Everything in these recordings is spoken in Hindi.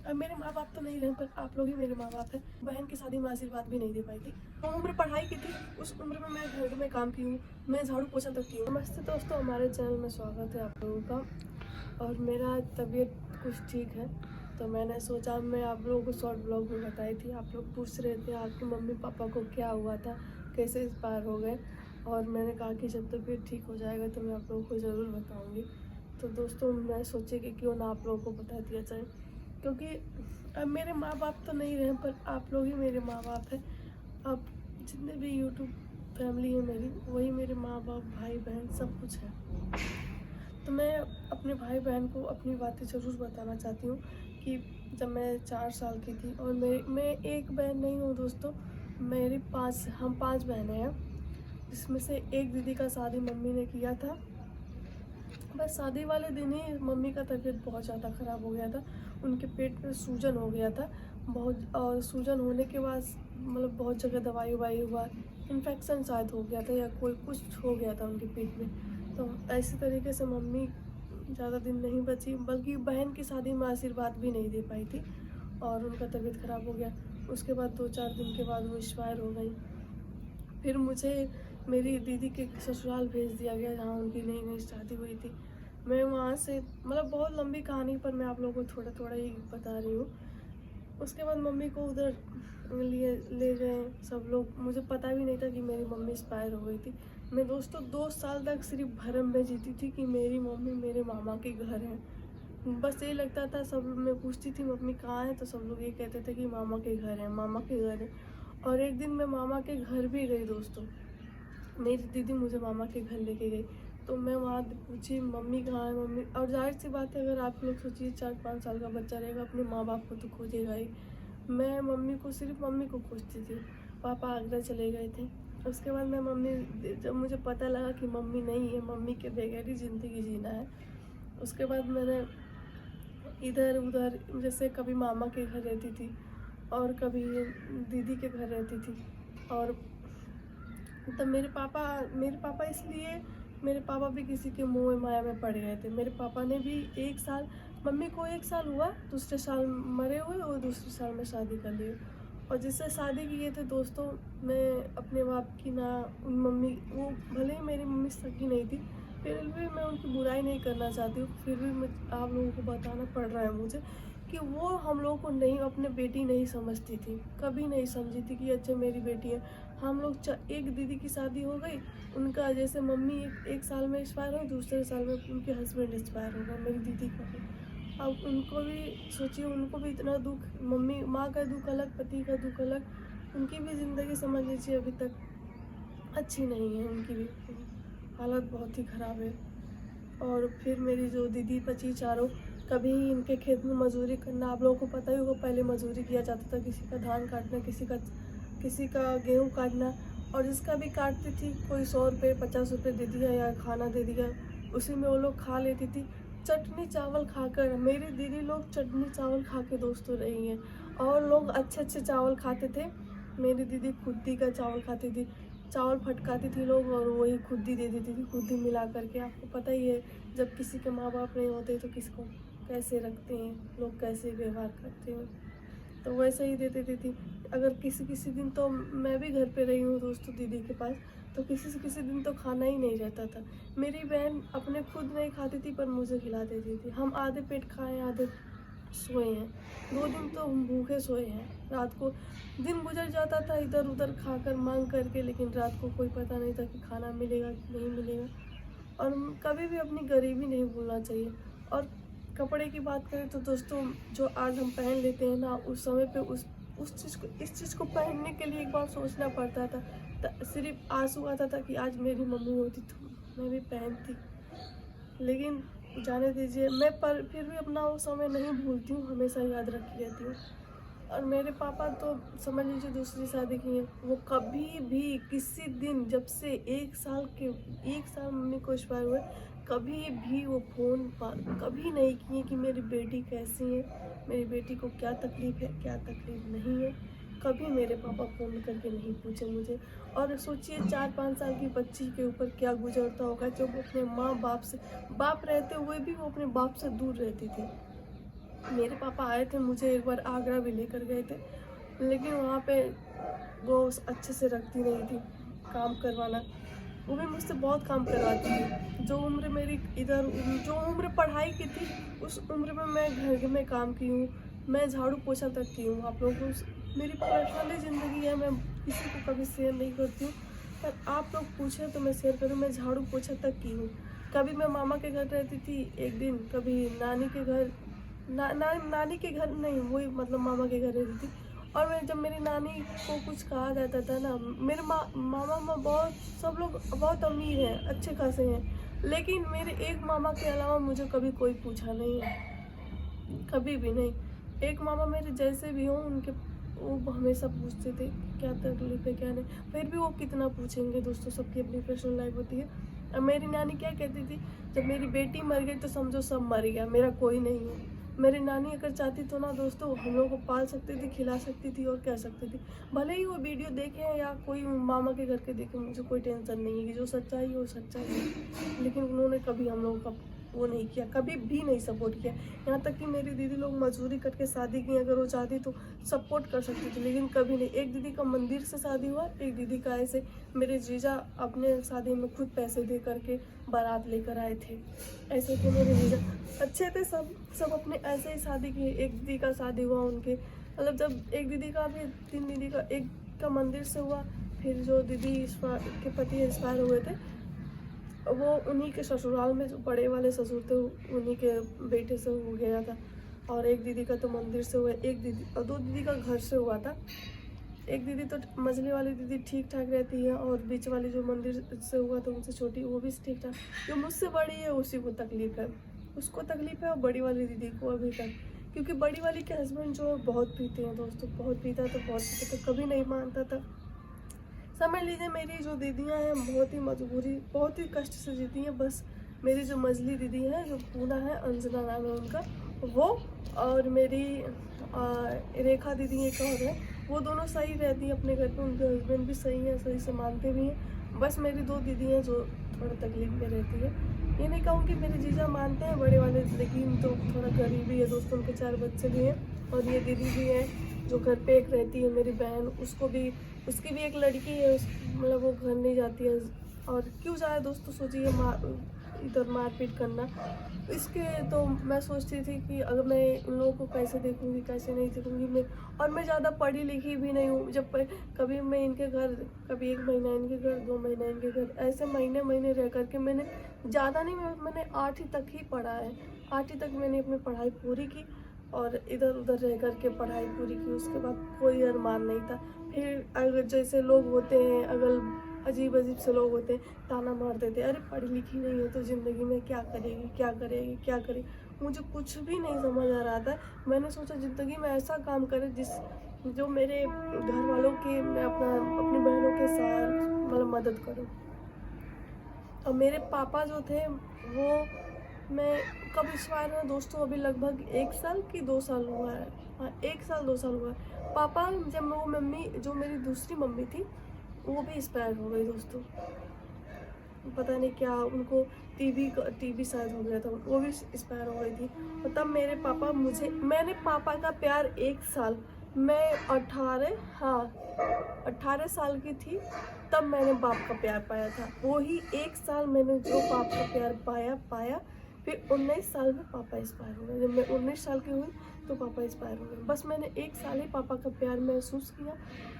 अब मेरे माँ बाप तो नहीं रहे, पर आप लोग ही मेरे माँ बाप हैं। बहन की शादी में आशीर्वाद भी नहीं दे पाई थी। वो उम्र पढ़ाई की थी, उस उम्र में मैं घर में काम की हूँ, मैं झाड़ू पोछा तक की हूँ। नमस्ते दोस्तों, हमारे चैनल में स्वागत है आप लोगों का। और मेरा तबीयत कुछ ठीक है, तो मैंने सोचा मैं आप लोगों को शॉर्ट ब्लॉग में बताई थी। आप लोग पूछ रहे थे आपके मम्मी पापा को क्या हुआ था, कैसे एक्सपायर हो गए, और मैंने कहा कि जब तबीयत ठीक हो जाएगा तो मैं आप लोगों को ज़रूर बताऊँगी। तो दोस्तों, मैं सोची कि क्यों ना आप लोगों को बता दिया जाए, क्योंकि अब मेरे माँ बाप तो नहीं रहे, पर आप लोग ही मेरे माँ बाप हैं। अब जितने भी यूट्यूब फैमिली है मेरी, वही मेरे माँ बाप, भाई बहन सब कुछ है। तो मैं अपने भाई बहन को अपनी बातें ज़रूर बताना चाहती हूँ कि जब मैं 4 साल की थी, और मैं एक बहन नहीं हूँ दोस्तों, हम 5 बहनें हैं, जिसमें से एक दीदी का शादी मम्मी ने किया था। बस शादी वाले दिन ही मम्मी का तबीयत बहुत ज़्यादा ख़राब हो गया था। उनके पेट में सूजन हो गया था बहुत, और सूजन होने के बाद मतलब बहुत जगह दवाई ववाई हुआ, इन्फेक्शन शायद हो गया था या कोई कुछ हो गया था उनके पेट में। तो ऐसी तरीके से मम्मी ज़्यादा दिन नहीं बची, बल्कि बहन की शादी में आशीर्वाद भी नहीं दे पाई थी, और उनका तबीयत ख़राब हो गया। उसके बाद 2-4 दिन के बाद वो एक्सपायर हो गई। फिर मुझे मेरी दीदी के ससुराल भेज दिया गया, जहाँ उनकी नई नई शादी हुई थी। मैं वहाँ से मतलब बहुत लंबी कहानी, पर मैं आप लोगों को थोड़ा थोड़ा ही बता रही हूँ। उसके बाद मम्मी को उधर लिए ले गए सब लोग। मुझे पता भी नहीं था कि मेरी मम्मी एक्सपायर हो गई थी। मैं दोस्तों 2 साल तक सिर्फ भरम में जीती थी कि मेरी मम्मी मेरे मामा के घर है। बस यही लगता था, सब मैं पूछती थी मम्मी कहाँ है, तो सब लोग ये कहते थे कि मामा के घर है, मामा के घर है। और एक दिन मैं मामा के घर भी गई दोस्तों, मेरी दीदी मुझे मामा के घर लेके गई। तो मैं वहाँ पूछी मम्मी कहाँ है मम्मी, और जाहिर सी बात है, अगर आप लोग सोचिए 4-5 साल का बच्चा रहेगा, अपने माँ बाप को तो खोजेगा ही। मैं सिर्फ मम्मी को खोजती थी। पापा आगरा चले गए थे। उसके बाद जब मुझे पता लगा कि मम्मी नहीं है, मम्मी के बगैर ही ज़िंदगी जीना है, उसके बाद मैंने इधर उधर, जैसे कभी मामा के घर रहती थी और कभी दीदी के घर रहती थी। और तब मेरे पापा भी किसी के मोह माया में पड़ गए थे। मेरे पापा ने भी 1 साल, मम्मी को 1 साल हुआ, दूसरे साल मरे हुए, और दूसरे साल में शादी कर ली। और जिससे शादी किए थे दोस्तों, मैं अपने बाप की ना, मम्मी वो भले ही मेरी मम्मी सगी नहीं थी, फिर भी मैं उनकी बुराई नहीं करना चाहती हूँ। फिर भी मैं आप लोगों को बताना पड़ रहा है मुझे कि वो हम लोगों को नहीं, अपने बेटी नहीं समझती थी, कभी नहीं समझी थी कि अच्छा मेरी बेटी है। हम लोग एक दीदी की शादी हो गई, उनका जैसे मम्मी एक साल में एक्सपायर हो, दूसरे साल में उनके हस्बैंड एक्सपायर हो गए, मेरी दीदी का भी। अब उनको भी सोचिए, उनको भी इतना दुख, मम्मी माँ का दुख अलग, पति का दुख अलग, उनकी भी ज़िंदगी समझ लीजिए अभी तक अच्छी नहीं है, उनकी भी हालत बहुत ही ख़राब है। और फिर मेरी जो दीदी बची चारों, कभी इनके खेत में मजदूरी करना, आप लोगों को पता ही होगा, पहले मजदूरी किया जाता था, किसी का धान काटना, किसी का गेहूँ काटना। और जिसका भी काटती थी, कोई 100 रुपये 50 रुपये दे दिया या खाना दे दिया, उसी में वो लोग खा लेती थी। चटनी चावल खाकर मेरी दीदी लोग चटनी चावल खा के दोस्तों रही हैं। और लोग अच्छे अच्छे चावल खाते थे, मेरी दीदी खुद्दी का चावल खाती थी। चावल फटकाती थी लोग, और वही खुद्दी दे देती थी, खुद्दी मिला करके। आपको पता ही है, जब किसी के माँ बाप नहीं होते तो किसको कैसे रखते हैं लोग, कैसे व्यवहार करते हैं, तो वैसे ही दे देती थी। अगर किसी दिन तो मैं भी घर पे रही हूँ दोस्तों दीदी के पास, तो किसी दिन तो खाना ही नहीं रहता था। मेरी बहन अपने खुद नहीं खाती थी, पर मुझे खिला देती थी। हम आधे पेट खाए, आधे सोए हैं। 2 दिन तो हम भूखे सोए हैं। रात को दिन गुजर जाता था इधर उधर खाकर मांग करके, लेकिन रात को कोई पता नहीं था कि खाना मिलेगा कि नहीं मिलेगा। और कभी भी अपनी गरीबी नहीं भूलना चाहिए। और कपड़े की बात करें तो दोस्तों, जो आज हम पहन लेते हैं ना, उस समय पे इस चीज़ को पहनने के लिए एक बार सोचना पड़ता था। सिर्फ आंसू आता था कि आज मेरी मम्मी होती तो मैं भी पहनती। लेकिन जाने दीजिए, मैं पर फिर भी अपना वो समय नहीं भूलती हूँ, हमेशा याद रखी रहती हूँ। और मेरे पापा तो समझ लीजिए दूसरी शादी की हैं। वो कभी भी किसी दिन, जब से 1 साल मम्मी को एक्सपायर हुए, कभी भी वो फ़ोन कभी नहीं किए कि मेरी बेटी कैसी है, मेरी बेटी को क्या तकलीफ़ है, क्या तकलीफ़ नहीं है। कभी मेरे पापा फ़ोन करके नहीं पूछे मुझे। और सोचिए 4-5 साल की बच्ची के ऊपर क्या गुजरता होगा, जब वो अपने माँ बाप से, बाप रहते हुए भी वो अपने बाप से दूर रहती थी। मेरे पापा आए थे, मुझे एक बार आगरा भी लेकर गए थे, लेकिन वहाँ पे वो अच्छे से रखती नहीं थी काम करवाना। वो भी मुझसे बहुत काम करवाती थी। जो उम्र मेरी इधर जो उम्र पढ़ाई की थी, उस उम्र में मैं घर में काम की हूँ, मैं झाड़ू पोछा तक की हूँ। आप लोगों को मेरी पर्सनली ज़िंदगी है, मैं किसी को कभी शेयर नहीं करती हूँ, पर आप लोग पूछे तो मैं शेयर करूँ। मैं झाड़ू पोछा तक की हूँ। कभी मैं मामा के घर रहती थी एक दिन, कभी नानी के घर, नानी के घर नहीं, वही मतलब मामा के घर रहती थी। और मैं जब मेरी नानी को कुछ कहा जाता था ना, मेरे मामा बहुत, सब लोग बहुत अमीर हैं, अच्छे खासे हैं, लेकिन मेरे एक मामा के अलावा मुझे कभी कोई पूछा नहीं है, कभी भी नहीं। एक मामा मेरे जैसे भी हों, उनके वो हमेशा पूछते थे क्या तकलीफ है क्या नहीं, फिर भी वो कितना पूछेंगे दोस्तों, सबकी अपनी पर्सनल लाइफ होती है। और मेरी नानी क्या कहती थी, जब मेरी बेटी मर गई तो समझो सब मर गया, मेरा कोई नहीं है। मेरी नानी अगर चाहती तो ना दोस्तों, हम लोग को पाल सकती थी, खिला सकती थी और कह सकती थी। भले ही वो वीडियो देखे या कोई मामा के घर के देखे, मुझे कोई टेंशन नहीं है कि जो सच्चाई है वो सच्चाई है, लेकिन उन्होंने कभी हम लोगों का वो नहीं किया, कभी भी नहीं सपोर्ट किया। यहाँ तक कि मेरी दीदी लोग मजदूरी करके शादी की, अगर वो चाहती तो सपोर्ट कर सकती थी, लेकिन कभी नहीं। एक दीदी का मंदिर से शादी हुआ, एक दीदी का ऐसे मेरे जीजा अपने शादी में खुद पैसे दे करके बारात लेकर आए थे। ऐसे थे मेरे जीजा, अच्छे थे सब, सब अपने ऐसे ही शादी की। एक दीदी का शादी हुआ उनके, मतलब जब एक दीदी का भी, 3 दीदी का, एक का मंदिर से हुआ, फिर जो दीदी के पति एक्सपायर हुए थे, वो उन्हीं के ससुराल में, जो बड़े वाले ससुर थे, उन्हीं के बेटे से हो गया था। और एक दीदी का तो मंदिर से हुआ, एक दीदी और 2 दीदी का घर से हुआ था। एक दीदी तो मझली वाली दीदी ठीक ठाक रहती है, और बीच वाली जो मंदिर से हुआ था उनसे छोटी, वो भी ठीक ठाक। जो मुझसे बड़ी है उसी को तकलीफ है, उसको तकलीफ है, और बड़ी वाली दीदी को अभी तक, क्योंकि बड़ी वाली के हस्बैंड जो है बहुत पीते हैं दोस्तों, बहुत पीता तो बहुत पीता, तो कभी नहीं मानता था। समझ लीजिए मेरी जो दीदियाँ हैं बहुत ही मजबूरी, बहुत ही कष्ट से जीती हैं। बस मेरी जो मझली दीदी है, जो पूना है, अंजना नाम है उनका, वो, और मेरी रेखा दीदी एक और है, वो दोनों सही रहती हैं अपने घर पे, उनके हस्बैंड भी सही हैं, सही से मानते भी हैं। बस मेरी 2 दीदी हैं जो थोड़ा तकलीफ में रहती है। ये नहीं कहूँ कि मेरे जीजा मानते हैं बड़े वाले, लेकिन तो थोड़ा गरीबी है दोस्तों, उनके 4 बच्चे भी हैं। और ये दीदी भी है जो घर पे एक रहती है, मेरी बहन, उसको भी, उसकी भी एक लड़की है, मतलब वो घर नहीं जाती है। और क्यों जाए दोस्तों, सोचिए इधर मारपीट करना। इसके तो मैं सोचती थी कि अगर मैं इन लोगों को कैसे देखूंगी, कैसे नहीं देखूंगी मैं। और मैं ज़्यादा पढ़ी लिखी भी नहीं हूँ। जब कभी मैं इनके घर, कभी 1 महीना इनके घर, 2 महीना इनके घर, ऐसे महीने महीने रह करके मैंने ज़्यादा नहीं, मैंने 8वीं तक ही पढ़ा है। 8वीं तक मैंने अपनी पढ़ाई पूरी की, और इधर उधर रह करके पढ़ाई पूरी की। उसके बाद कोई अरमान नहीं था। फिर अगर जैसे लोग होते हैं, अगर अजीब अजीब से लोग होते हैं, ताना मारते थे, अरे पढ़ी लिखी नहीं हो तो ज़िंदगी में क्या करेगी, क्या करेगी, क्या करेगी। मुझे कुछ भी नहीं समझ आ रहा था। मैंने सोचा ज़िंदगी में ऐसा काम करे जो मेरे घर वालों की, मैं अपनी बहनों के साथ मतलब मदद करूँ। और मेरे पापा जो थे वो, मैं कब एक्सपायर हुआ दोस्तों, अभी लगभग 1 साल कि 2 साल हुआ है। हाँ, 1 साल 2 साल हुआ है। पापा, जब वो मम्मी, जो मेरी दूसरी मम्मी थी, वो भी एक्सपायर हो गई दोस्तों। पता नहीं क्या उनको टीबी शायद हो गया था, वो भी एक्सपायर हो गई थी। और तब मेरे पापा, मैंने पापा का प्यार 1 साल, मैं 18 साल की थी तब मैंने बाप का प्यार पाया था। वही 1 साल मैंने जो बाप का प्यार पाया। फिर 19 साल में पापा एक्सपायर हो गए। जब मैं 19 साल की हुई तो पापा एक्सपायर हो गए। बस मैंने 1 साल ही पापा का प्यार महसूस किया,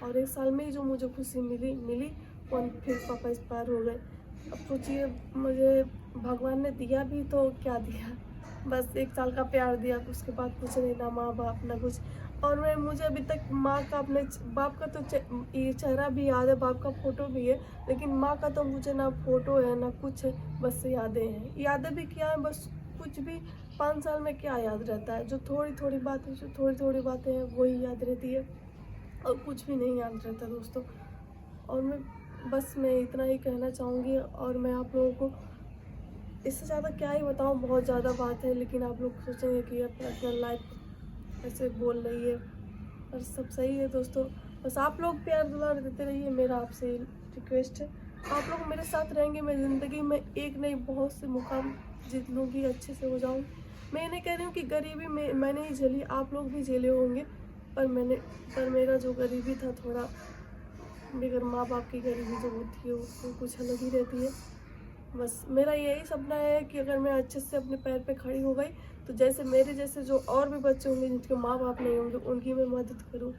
और 1 साल में ही जो मुझे खुशी मिली और फिर पापा एक्सपायर हो गए। अब सोचिए, मुझे भगवान ने दिया भी तो क्या दिया, बस 1 साल का प्यार दिया, उसके बाद कुछ नहीं, ना माँ बाप ना कुछ। और मुझे अभी तक माँ का, अपने बाप का तो ये चेहरा भी याद है, बाप का फ़ोटो भी है, लेकिन माँ का तो मुझे ना फ़ोटो है ना कुछ है, बस यादें हैं। यादें भी क्या है, बस कुछ भी 5 साल में क्या याद रहता है, जो थोड़ी थोड़ी बातें हैं वही याद रहती है, और कुछ भी नहीं याद रहता दोस्तों। और मैं इतना ही कहना चाहूँगी, और मैं आप लोगों को इससे ज़्यादा क्या ही बताऊँ, बहुत ज़्यादा बात है, लेकिन आप लोग सोचेंगे कि ये पर्सनल लाइफ ऐसे बोल रही है, और सब सही है दोस्तों। बस आप लोग प्यार दुलार देते रहिए, मेरा आपसे रिक्वेस्ट है। आप लोग मेरे साथ रहेंगे, मैं ज़िंदगी में एक नहीं बहुत से मुकाम जीत लूँगी, अच्छे से हो जाऊँ। मैं नहीं कह रही हूँ कि गरीबी मैंने ही झेली, आप लोग भी झेले होंगे, पर मेरा जो गरीबी था थोड़ा, बगैर माँ बाप की गरीबी जो होती है वो कुछ अलग ही रहती है। बस मेरा यही सपना है कि अगर मैं अच्छे से अपने पैर पे खड़ी हो गई तो जैसे मेरे जैसे जो और भी बच्चे होंगे जिनके माँ बाप नहीं होंगे उनकी मैं मदद करूँ,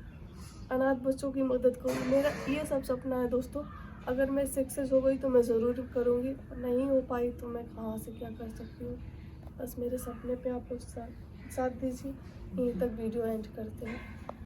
अनाथ बच्चों की मदद करूँ। मेरा ये सब सपना है दोस्तों। अगर मैं सक्सेस हो गई तो मैं ज़रूर करूँगी, और नहीं हो पाई तो मैं कहाँ से क्या कर सकती हूँ। बस मेरे सपने पे आप लोग साथ दीजिए। यहीं तक वीडियो एंड करते हैं।